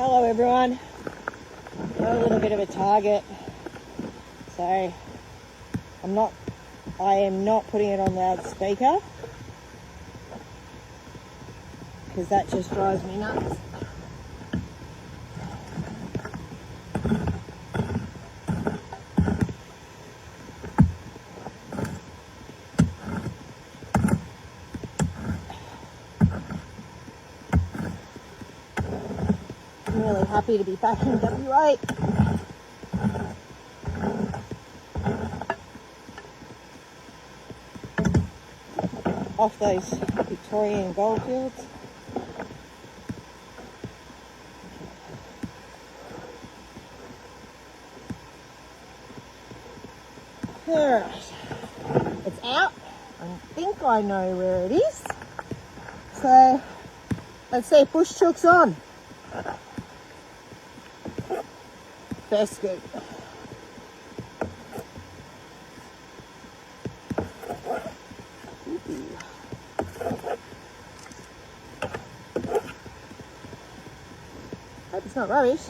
Hello everyone. Got a little bit of a target, so I am not putting it on loudspeaker because that just drives me nuts. I'm really happy to be back in WA. Off those Victorian goldfields. Alright, it's out. I think I know where it is. So let's see if bush chook's on. First scoop. Hope it's not rubbish.